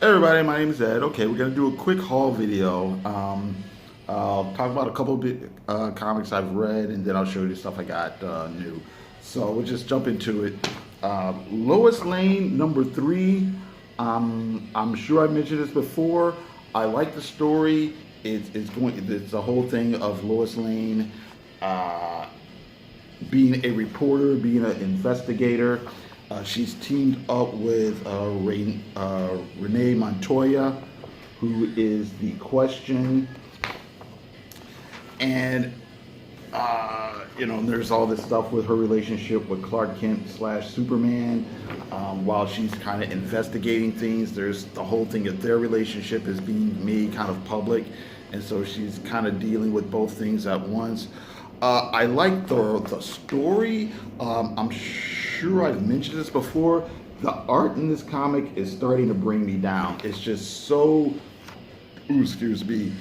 Hey everybody, my name is Ed. Okay, we're gonna do a quick haul video. I'll talk about a couple of comics I've read, and then I'll show you stuff I got new. So we'll just jump into it. Lois Lane #3. I'm sure I mentioned this before. I like the story. It's the whole thing of Lois Lane uh, being a reporter, being an investigator. She's teamed up with Renee Montoya, who is the Question, and there's all this stuff with her relationship with Clark Kent slash Superman. While she's kind of investigating things, there's the whole thing that their relationship is being made kind of public, and so she's kind of dealing with both things at once. I like the story. I'm sure I've mentioned this before. The art in this comic is starting to bring me down. It's just so, excuse me.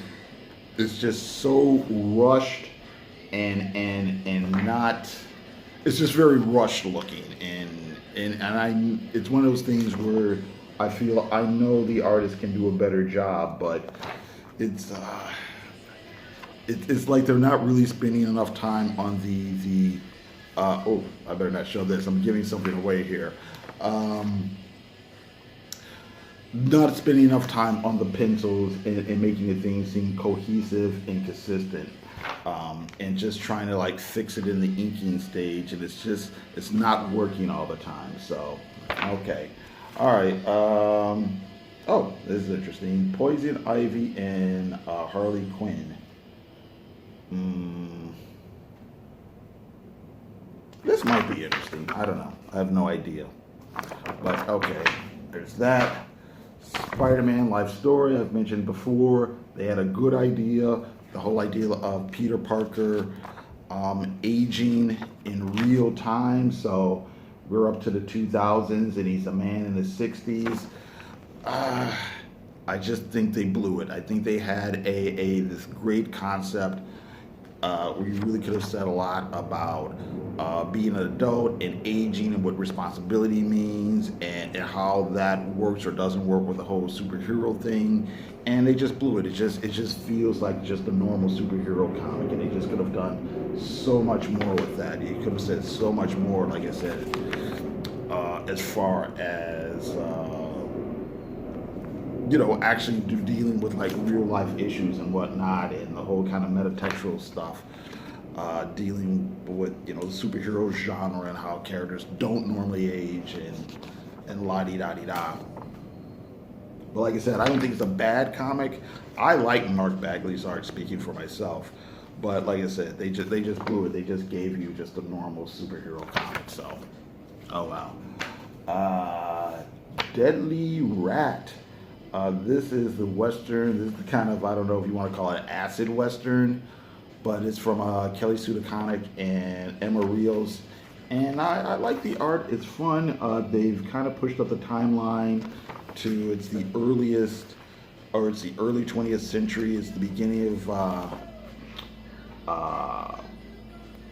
It's just so rushed and not. It's just very rushed looking, it's one of those things where I feel I know the artist can do a better job, but it's. It's like they're not really spending enough time on the oh, I better not show this. I'm giving something away here. Not spending enough time on the pencils and making the things seem cohesive and consistent, and just trying to like fix it in the inking stage, and it's not working all the time. So, okay, all right. Oh, this is interesting. Poison Ivy and Harley Quinn. This might be interesting. I don't know. I have no idea. But okay, there's that. Spider-Man life story I've mentioned before. They had a good idea. The whole idea of Peter Parker aging in real time. So we're up to the 2000s and he's a man in his 60s. I just think they blew it. I think they had this great concept. We really could have said a lot about being an adult and aging and what responsibility means and how that works or doesn't work with the whole superhero thing. And they just blew it. It just feels like just a normal superhero comic, and they just could have done so much more with that. You could have said so much more, like I said, as far as actually dealing with like real life issues and whatnot, and the whole kind of metatextual stuff, dealing with the superhero genre and how characters don't normally age and la di da di da. But like I said, I don't think it's a bad comic. I like Mark Bagley's art, speaking for myself. But like I said, they just blew it. They just gave you just a normal superhero comic. So, oh wow. Deadly Rat. This is the Western. This is the kind of, I don't know if you want to call it acid Western, but it's from Kelly Sue DeConnick and Emma Rios. And I like the art. It's fun. They've kind of pushed up the timeline to it's the early 20th century. It's the beginning of,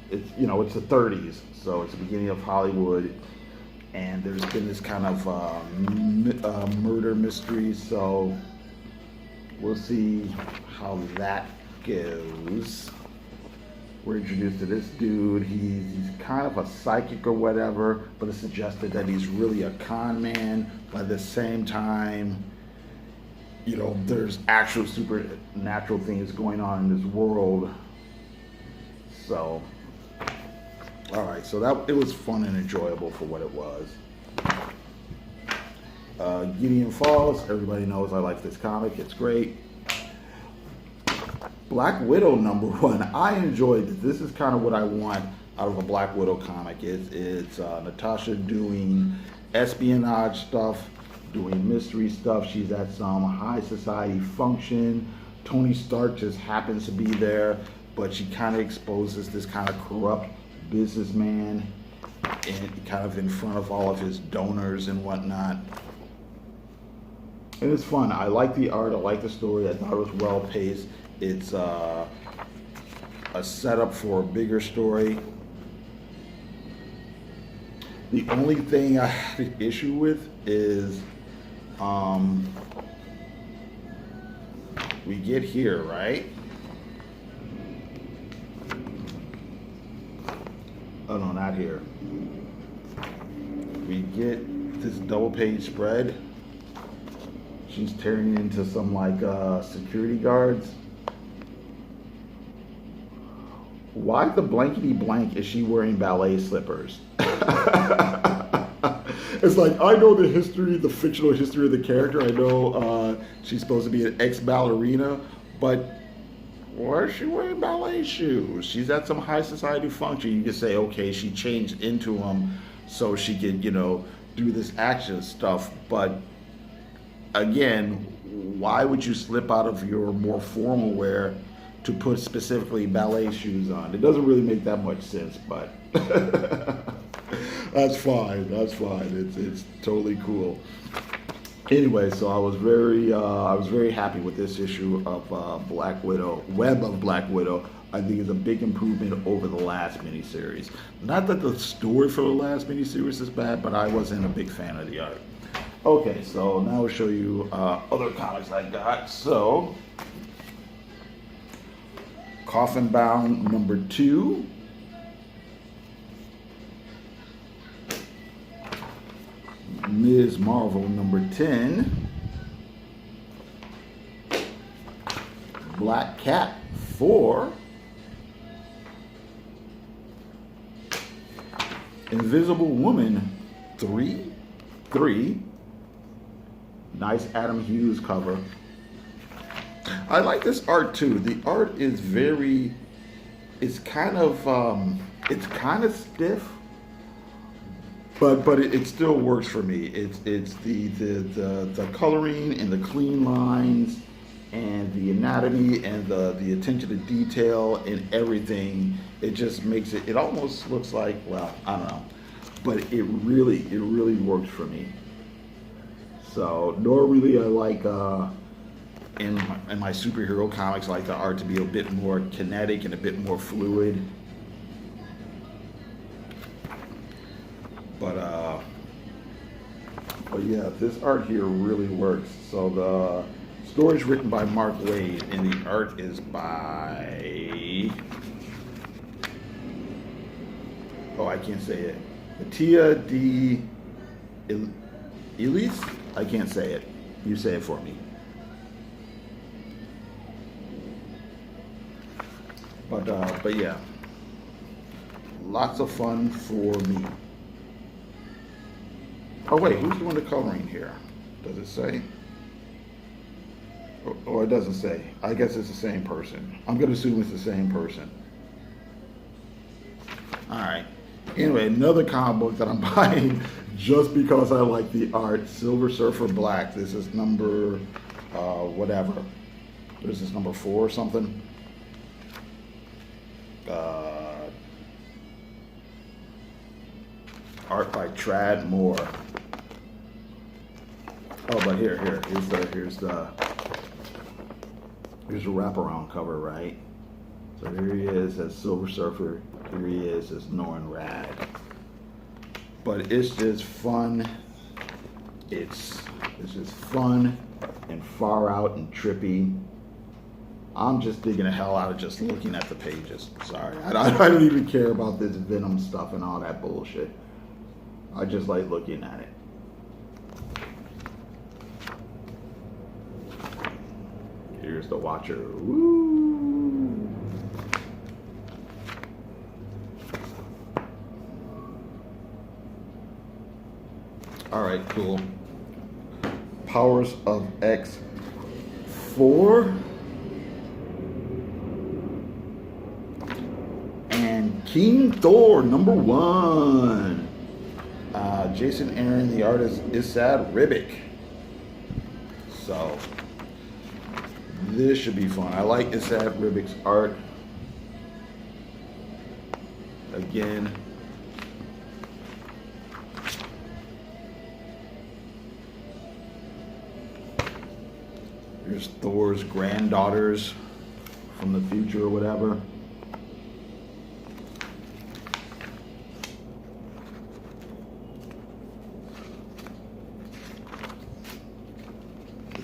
it's the 30s. So it's the beginning of Hollywood. And there's been this kind of murder mystery, so we'll see how that goes. We're introduced to this dude. He's kind of a psychic or whatever, but it's suggested that he's really a con man. But at the same time, there's actual supernatural things going on in this world. So. All right, so it was fun and enjoyable for what it was. Gideon Falls, everybody knows I like this comic. It's great. Black Widow #1. I enjoyed it. This is kind of what I want out of a Black Widow comic. It's Natasha doing espionage stuff, doing mystery stuff. She's at some high society function. Tony Stark just happens to be there, but she kind of exposes this kind of corrupt businessman and kind of in front of all of his donors and whatnot. And it's fun. I like the art. I like the story. I thought it was well paced. It's a setup for a bigger story. The only thing I have an issue with is Um, we get here, right? Oh no, not here. We get this double page spread. She's tearing into some like security guards. Why the blankety blank is she wearing ballet slippers? It's like, I know the history, the fictional history of the character. I know she's supposed to be an ex-ballerina, but why is she wearing ballet shoes? She's at some high society function. You can say, okay, she changed into them so she could, do this action stuff. But again, why would you slip out of your more formal wear to put specifically ballet shoes on? It doesn't really make that much sense, but that's fine. That's fine. It's totally cool. Anyway, so I was very happy with this issue of Black Widow, Web of Black Widow. I think it's a big improvement over the last miniseries. Not that the story for the last miniseries is bad, but I wasn't a big fan of the art. Okay, so now I'll show you other comics I got. So, Coffin Bound number 2. Ms. Marvel number 10. Black Cat 4. Invisible Woman 3. Nice Adam Hughes cover. I like this art too. The art is it's kind of stiff, but it still works for me. It's the coloring and the clean lines and the anatomy and the attention to detail and everything. It just makes it almost looks like, well, I don't know, but it really works for me. So normally I like in my superhero comics, I like the art to be a bit more kinetic and a bit more fluid. But yeah, this art here really works. So the story is written by Mark Waid, and the art is by, I can't say it, Mattia D. Elise? I can't say it. You say it for me. But yeah, lots of fun for me. Oh wait, who's doing the coloring here? Does it say? Or it doesn't say. I guess it's the same person. I'm gonna assume it's the same person. All right. Anyway, another comic book that I'm buying just because I like the art, Silver Surfer Black. This is number, whatever. This is number 4 or something. Art by Trad Moore. Oh, but here's the wraparound cover, right? So here he is as Silver Surfer. Here he is as Norrin Rad. But it's just fun. It's just fun and far out and trippy. I'm just digging the hell out of just looking at the pages. Sorry, I don't even care about this Venom stuff and all that bullshit. I just like looking at it. Here's the Watcher. Woo! All right, cool. Powers of X 4. And King Thor number 1. Jason Aaron, the artist, Isad Ribic. So this should be fun. I like Isad Ribic's art. Again, here's Thor's granddaughters from the future or whatever.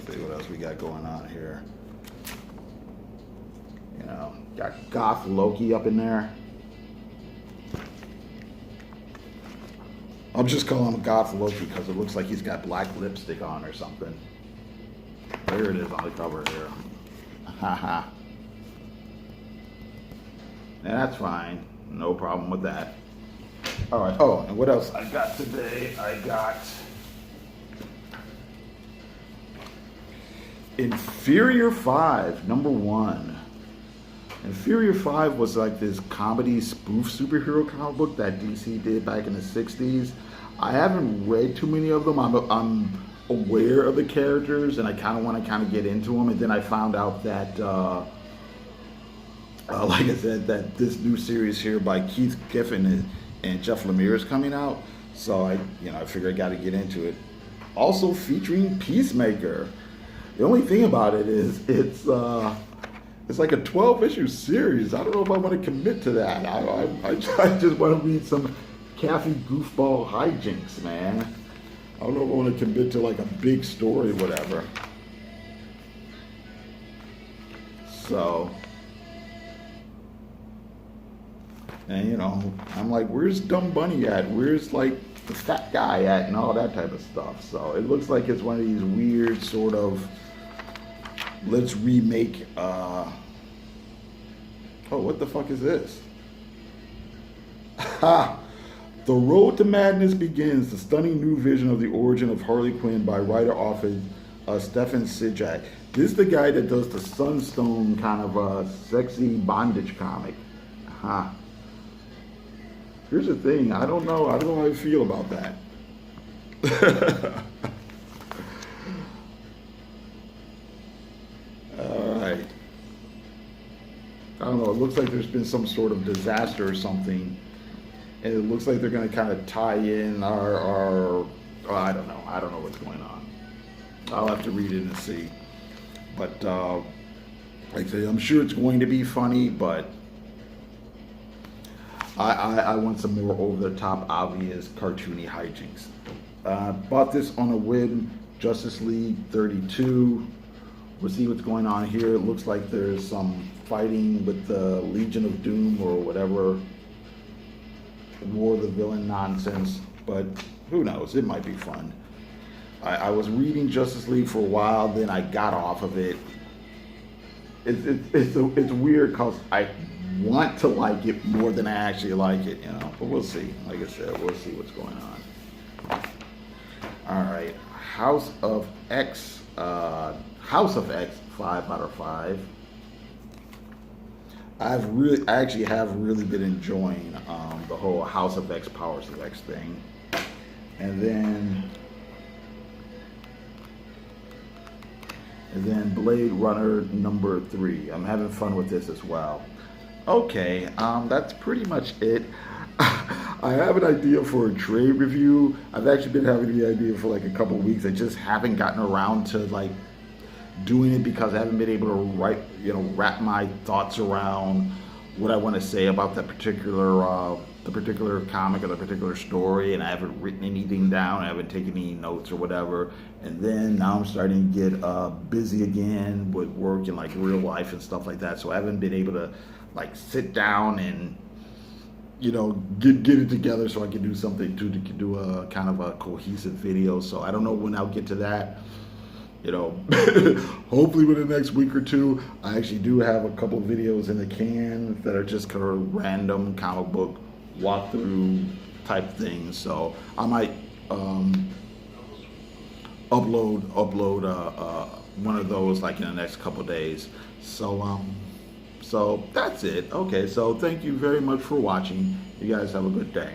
see what else we got going on here. You know, got Goth Loki up in there. I'm just calling him Goth Loki because it looks like he's got black lipstick on or something. There it is on the cover here. Haha. And that's fine. No problem with that. All right. Oh, and what else I got today? I got Inferior 5, #1. Inferior 5 was like this comedy spoof superhero comic book that DC did back in the 60s. I haven't read too many of them. I'm aware of the characters, and I kind of want to get into them. And then I found out that, like I said, that this new series here by Keith Giffen and Jeff Lemire is coming out. So I figured I got to get into it. Also featuring Peacemaker. The only thing about it is it's like a 12-issue series. I don't know if I want to commit to that. I just want to read some Kathy goofball hijinks, man. I don't know if I want to commit to like a big story or whatever. So, and I'm like, where's Dumb Bunny at? Where's like the fat guy at? And all that type of stuff. So it looks like it's one of these weird sort of, let's remake, oh, what the fuck is this? Ha! The Road to Madness Begins, the stunning new vision of the origin of Harley Quinn by writer-author Stefan Sijak. This is the guy that does the Sunstone kind of sexy bondage comic. Huh. Here's the thing, I don't know how I feel about that. Alright. I don't know, it looks like there's been some sort of disaster or something. And it looks like they're going to kind of tie in our I don't know what's going on. I'll have to read it and see. But like I say, I'm sure it's going to be funny, but I want some more over-the-top, obvious, cartoony hijinks. Bought this on a whim, Justice League 32. We'll see what's going on here. It looks like there's some fighting with the Legion of Doom or whatever. War of the Villain nonsense, but who knows? It might be fun. I was reading Justice League for a while, then I got off of it. It's weird because I want to like it more than I actually like it, But we'll see. Like I said, we'll see what's going on. All right, House of X, 5 out of 5. I actually have really been enjoying the whole House of X, Powers of X thing. And then Blade Runner #3. I'm having fun with this as well. Okay, that's pretty much it. I have an idea for a trade review. I've actually been having the idea for like a couple weeks. I just haven't gotten around to like doing it because I haven't been able to wrap my thoughts around what I want to say about that particular the particular comic or the particular story, and I haven't written anything down. I haven't taken any notes or whatever. And then now I'm starting to get busy again with work and like real life and stuff like that. So I haven't been able to like sit down and get it together so I can do something to do a kind of a cohesive video. So I don't know when I'll get to that. Hopefully within the next week or two. I actually do have a couple of videos in the can that are just kind of random comic book walkthrough type things. So I might upload one of those like in the next couple of days. So that's it. Okay, so thank you very much for watching. You guys have a good day.